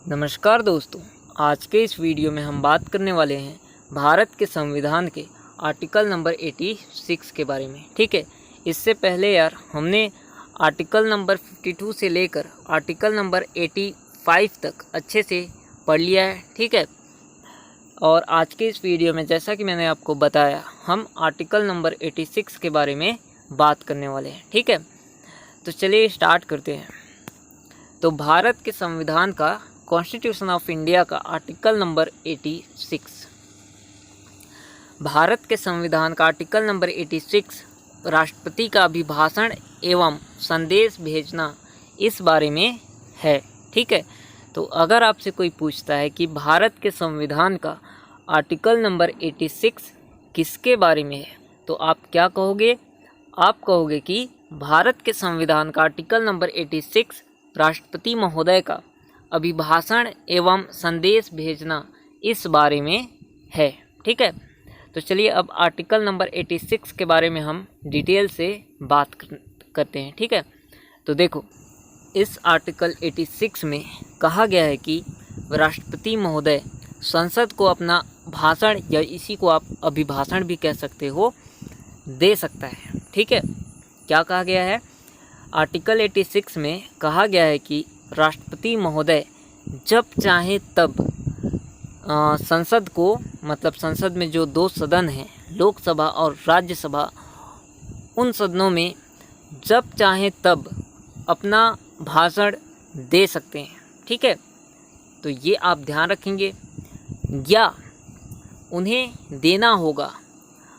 नमस्कार दोस्तों, आज के इस वीडियो में हम बात करने वाले हैं भारत के संविधान के आर्टिकल नंबर 86 के बारे में। ठीक है, इससे पहले यार हमने आर्टिकल नंबर 52 से लेकर आर्टिकल नंबर 85 तक अच्छे से पढ़ लिया है। ठीक है, और आज के इस वीडियो में जैसा कि मैंने आपको बताया, हम आर्टिकल नंबर 86 के बारे में बात करने वाले हैं। ठीक है, तो चलिए स्टार्ट करते हैं। तो भारत के संविधान का कॉन्स्टिट्यूशन ऑफ इंडिया का आर्टिकल नंबर 86, भारत के संविधान का आर्टिकल नंबर 86 राष्ट्रपति का अभिभाषण एवं संदेश भेजना इस बारे में है। ठीक है, तो अगर आपसे कोई पूछता है कि भारत के संविधान का आर्टिकल नंबर 86 किसके बारे में है, तो आप क्या कहोगे? आप कहोगे कि भारत के संविधान का आर्टिकल नंबर 86 राष्ट्रपति महोदय का अभिभाषण एवं संदेश भेजना इस बारे में है। ठीक है, तो चलिए अब आर्टिकल नंबर 86 के बारे में हम डिटेल से बात करते हैं। ठीक है, तो देखो, इस आर्टिकल 86 में कहा गया है कि राष्ट्रपति महोदय संसद को अपना भाषण या इसी को आप अभिभाषण भी कह सकते हो, दे सकता है। ठीक है, क्या कहा गया है? आर्टिकल 86 में कहा गया है कि राष्ट्रपति महोदय जब चाहे तब संसद को, मतलब संसद में जो दो सदन हैं, लोकसभा और राज्यसभा, उन सदनों में जब चाहे तब अपना भाषण दे सकते हैं। ठीक है, तो ये आप ध्यान रखेंगे, या उन्हें देना होगा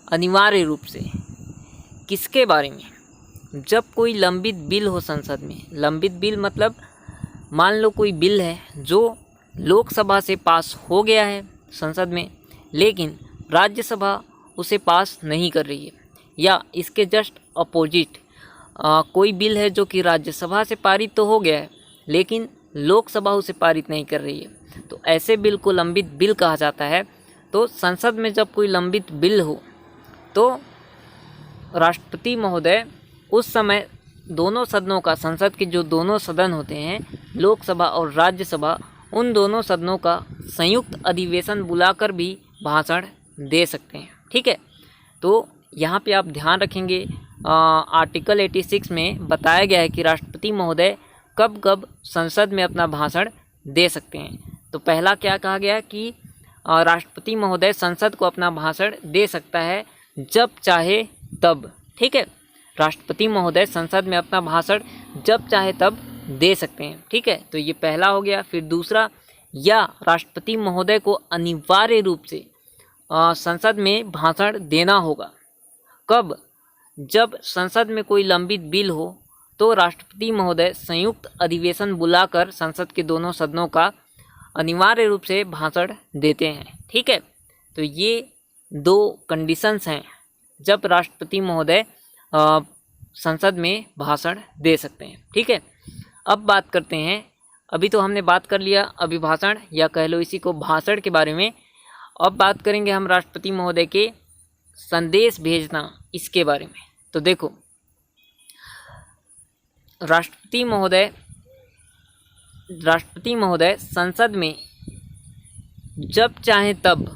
अनिवार्य रूप से। किसके बारे में? जब कोई लंबित बिल हो संसद में। लंबित बिल मतलब मान लो कोई बिल है जो लोकसभा से पास हो गया है संसद में, लेकिन राज्यसभा उसे पास नहीं कर रही है, या इसके जस्ट अपोजिट कोई बिल है जो कि राज्यसभा से पारित तो हो गया है लेकिन लोकसभा उसे पारित नहीं कर रही है, तो ऐसे बिल को लंबित बिल कहा जाता है। तो संसद में जब कोई लंबित बिल हो तो राष्ट्रपति महोदय उस समय दोनों सदनों का, संसद के जो दोनों सदन होते हैं, लोकसभा और राज्यसभा, उन दोनों सदनों का संयुक्त अधिवेशन बुलाकर भी भाषण दे सकते हैं। ठीक है, तो यहाँ पे आप ध्यान रखेंगे, आर्टिकल 86 में बताया गया है कि राष्ट्रपति महोदय कब कब संसद में अपना भाषण दे सकते हैं। तो पहला क्या कहा गया कि राष्ट्रपति महोदय संसद को अपना भाषण दे सकता है जब चाहे तब। ठीक है, राष्ट्रपति महोदय संसद में अपना भाषण जब चाहे तब दे सकते हैं। ठीक है, तो ये पहला हो गया। फिर दूसरा, या राष्ट्रपति महोदय को अनिवार्य रूप से संसद में भाषण देना होगा। कब? जब संसद में कोई लंबित बिल हो तो राष्ट्रपति महोदय संयुक्त अधिवेशन बुलाकर संसद के दोनों सदनों का अनिवार्य रूप से भाषण देते हैं। ठीक है, तो ये दो कंडीशंस हैं जब राष्ट्रपति महोदय संसद में भाषण दे सकते हैं। ठीक है, अब बात करते हैं, अभी तो हमने बात कर लिया अभिभाषण या कह लो इसी को भाषण के बारे में। अब बात करेंगे हम राष्ट्रपति महोदय के संदेश भेजना इसके बारे में। तो देखो, राष्ट्रपति महोदय संसद में जब चाहे तब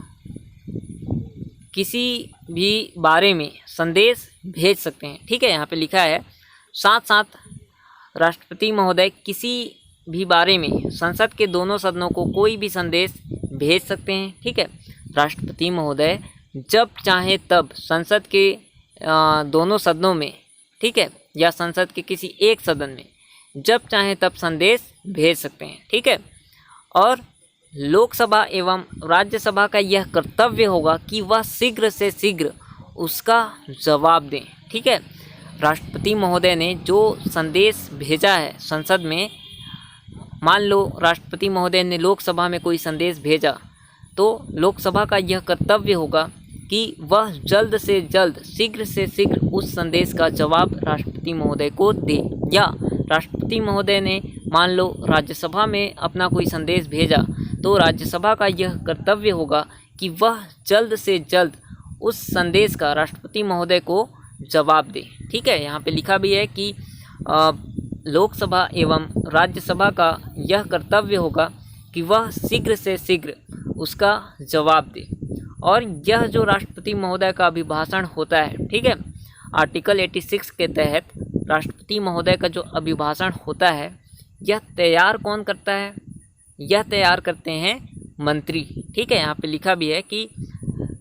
किसी भी बारे में संदेश भेज सकते हैं। ठीक है, यहाँ पे लिखा है, साथ साथ राष्ट्रपति महोदय किसी भी बारे में संसद के दोनों सदनों को कोई भी संदेश भेज सकते हैं। ठीक है, राष्ट्रपति महोदय जब चाहे तब संसद के दोनों सदनों में, ठीक है, या संसद के किसी एक सदन में जब चाहे तब संदेश भेज सकते हैं। ठीक है, और लोकसभा एवं राज्यसभा का यह कर्तव्य होगा कि वह शीघ्र से शीघ्र उसका जवाब दें। ठीक है, राष्ट्रपति महोदय ने जो संदेश भेजा है संसद में, मान लो राष्ट्रपति महोदय ने लोकसभा में कोई संदेश भेजा, तो लोकसभा का यह कर्तव्य होगा कि वह जल्द से जल्द, शीघ्र से शीघ्र उस संदेश का जवाब राष्ट्रपति महोदय को दे। या राष्ट्रपति महोदय ने मान लो राज्यसभा में अपना कोई संदेश भेजा, तो राज्यसभा का यह कर्तव्य होगा कि वह जल्द से जल्द उस संदेश का राष्ट्रपति महोदय को जवाब दे। ठीक है, यहाँ पे लिखा भी है कि लोकसभा एवं राज्यसभा का यह कर्तव्य होगा कि वह शीघ्र से शीघ्र उसका जवाब दे। और यह जो राष्ट्रपति महोदय का अभिभाषण होता है, ठीक है, आर्टिकल 86 के तहत राष्ट्रपति महोदय का जो अभिभाषण होता है, यह तैयार कौन करता है? यह तैयार करते हैं मंत्री। ठीक है, यहाँ पे लिखा भी है कि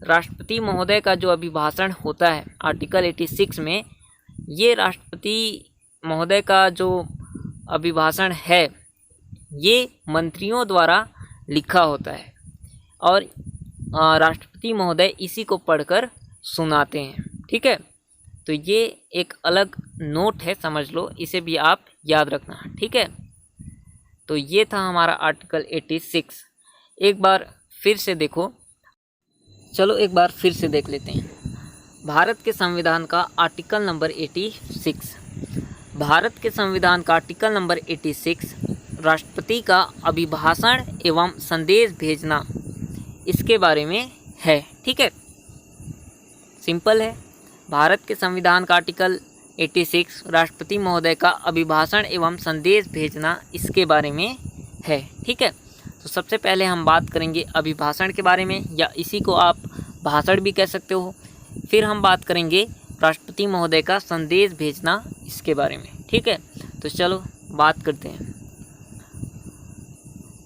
राष्ट्रपति महोदय का जो अभिभाषण होता है आर्टिकल 86 में, ये राष्ट्रपति महोदय का जो अभिभाषण है ये मंत्रियों द्वारा लिखा होता है और राष्ट्रपति महोदय इसी को पढ़कर सुनाते हैं। ठीक है, तो ये एक अलग नोट है, समझ लो, इसे भी आप याद रखना। ठीक है, तो ये था हमारा आर्टिकल 86। एक बार फिर से देखो, चलो एक बार फिर से देख लेते हैं। भारत के संविधान का आर्टिकल नंबर 86, भारत के संविधान का आर्टिकल नंबर 86 राष्ट्रपति का अभिभाषण एवं संदेश भेजना, इसके बारे में है। ठीक है, सिंपल है। भारत के संविधान का आर्टिकल 86 राष्ट्रपति महोदय का अभिभाषण एवं संदेश भेजना, इसके बारे में है। ठीक है, तो सबसे पहले हम बात करेंगे अभिभाषण के बारे में, या इसी को आप भाषण भी कह सकते हो। फिर हम बात करेंगे राष्ट्रपति महोदय का संदेश भेजना, इसके बारे में। ठीक है, तो चलो बात करते हैं।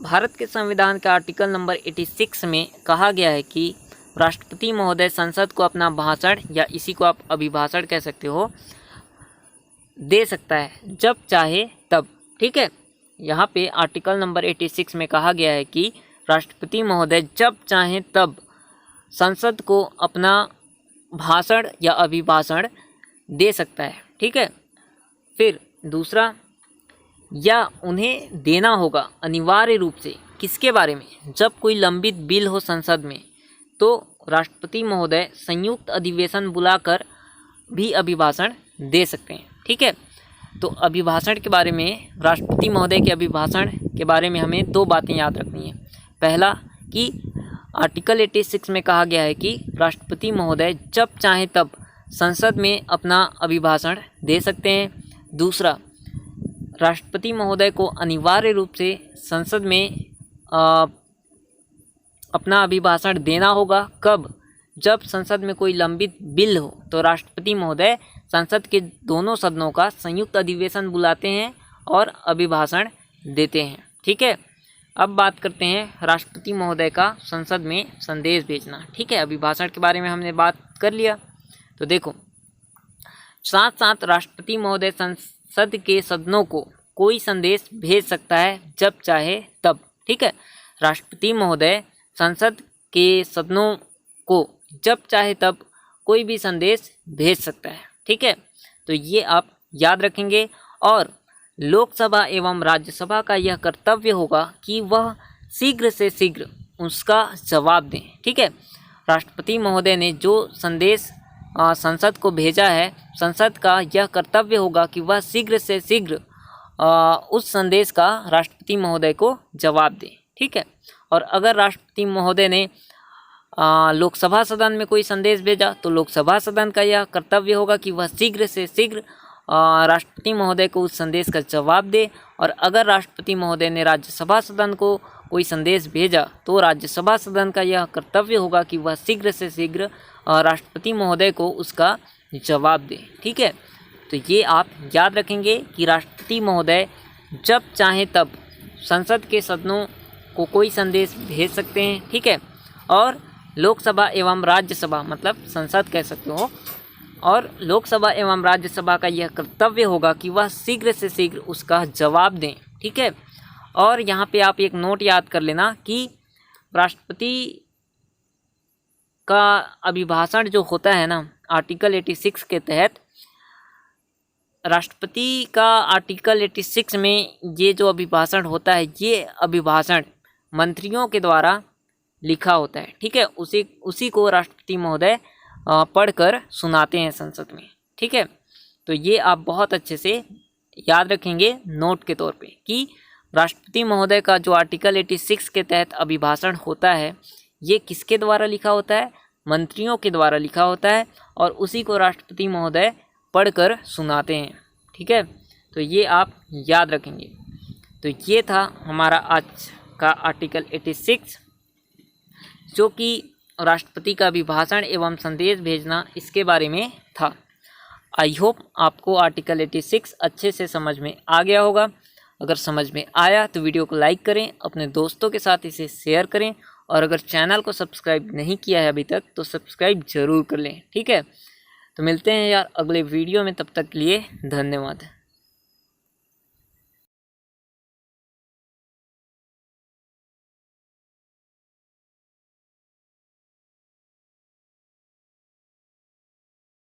भारत के संविधान का आर्टिकल नंबर 86 में कहा गया है कि राष्ट्रपति महोदय संसद को अपना भाषण, या इसी को आप अभिभाषण कह सकते हो, दे सकता है जब चाहे तब। ठीक है, यहाँ पे आर्टिकल नंबर 86 में कहा गया है कि राष्ट्रपति महोदय जब चाहे तब संसद को अपना भाषण या अभिभाषण दे सकता है। ठीक है, फिर दूसरा, या उन्हें देना होगा अनिवार्य रूप से, किसके बारे में? जब कोई लंबित बिल हो संसद में, तो राष्ट्रपति महोदय संयुक्त अधिवेशन बुलाकर भी अभिभाषण दे सकते हैं। ठीक है, तो अभिभाषण के बारे में, राष्ट्रपति महोदय के अभिभाषण के बारे में हमें दो बातें याद रखनी है। पहला कि आर्टिकल 86 में कहा गया है कि राष्ट्रपति महोदय जब चाहे तब संसद में अपना अभिभाषण दे सकते हैं। दूसरा, राष्ट्रपति महोदय को अनिवार्य रूप से संसद में अपना अभिभाषण देना होगा। कब? जब संसद में कोई लंबित बिल हो, तो राष्ट्रपति महोदय संसद के दोनों सदनों का संयुक्त अधिवेशन बुलाते हैं और अभिभाषण देते हैं। ठीक है, अब बात करते हैं राष्ट्रपति महोदय का संसद में संदेश भेजना। ठीक है, अभिभाषण के बारे में हमने बात कर लिया। तो देखो, साथ साथ राष्ट्रपति महोदय संसद के सदनों को कोई संदेश भेज सकता है जब चाहे तब। ठीक है, राष्ट्रपति महोदय संसद के सदनों को जब चाहे तब कोई भी संदेश भेज सकता है। ठीक है, तो ये आप याद रखेंगे। और लोकसभा एवं राज्यसभा का यह कर्तव्य होगा कि वह शीघ्र से शीघ्र उसका जवाब दें। ठीक है, राष्ट्रपति महोदय ने जो संदेश संसद को भेजा है, संसद का यह कर्तव्य होगा कि वह शीघ्र से शीघ्र उस संदेश का राष्ट्रपति महोदय को जवाब दें। ठीक है, और अगर राष्ट्रपति महोदय ने लोकसभा सदन में कोई संदेश भेजा, तो लोकसभा सदन का यह कर्तव्य होगा कि वह शीघ्र से शीघ्र राष्ट्रपति महोदय को उस संदेश का जवाब दे। और अगर राष्ट्रपति महोदय ने राज्यसभा सदन को कोई संदेश भेजा, तो राज्यसभा सदन का यह कर्तव्य होगा कि वह शीघ्र से शीघ्र राष्ट्रपति महोदय को उसका जवाब दे। ठीक है, तो ये आप याद रखेंगे कि राष्ट्रपति महोदय जब चाहे तब संसद के सदनों को कोई संदेश भेज सकते हैं। ठीक है, और लोकसभा एवं राज्यसभा, मतलब संसद कह सकते हो, और लोकसभा एवं राज्यसभा का यह कर्तव्य होगा कि वह शीघ्र से शीघ्र उसका जवाब दें। ठीक है, और यहाँ पे आप एक नोट याद कर लेना कि राष्ट्रपति का अभिभाषण जो होता है ना, आर्टिकल 86 के तहत, राष्ट्रपति का आर्टिकल 86 में ये जो अभिभाषण होता है, ये अभिभाषण मंत्रियों के द्वारा लिखा होता है। ठीक है, उसी को राष्ट्रपति महोदय पढ़कर सुनाते हैं संसद में। ठीक है, तो ये आप बहुत अच्छे से याद रखेंगे नोट के तौर पे कि राष्ट्रपति महोदय का जो आर्टिकल 86 के तहत अभिभाषण होता है, ये किसके द्वारा लिखा होता है? मंत्रियों के द्वारा लिखा होता है, और उसी को राष्ट्रपति महोदय पढ़कर सुनाते हैं। ठीक है, तो ये आप याद रखेंगे। तो ये था हमारा आज का आर्टिकल 86 जो कि राष्ट्रपति का अभिभाषण एवं संदेश भेजना, इसके बारे में था। आई होप आपको आर्टिकल 86 अच्छे से समझ में आ गया होगा। अगर समझ में आया तो वीडियो को लाइक करें, अपने दोस्तों के साथ इसे शेयर करें, और अगर चैनल को सब्सक्राइब नहीं किया है अभी तक तो सब्सक्राइब ज़रूर कर लें। ठीक है, तो मिलते हैं यार अगले वीडियो में, तब तक के लिए धन्यवाद।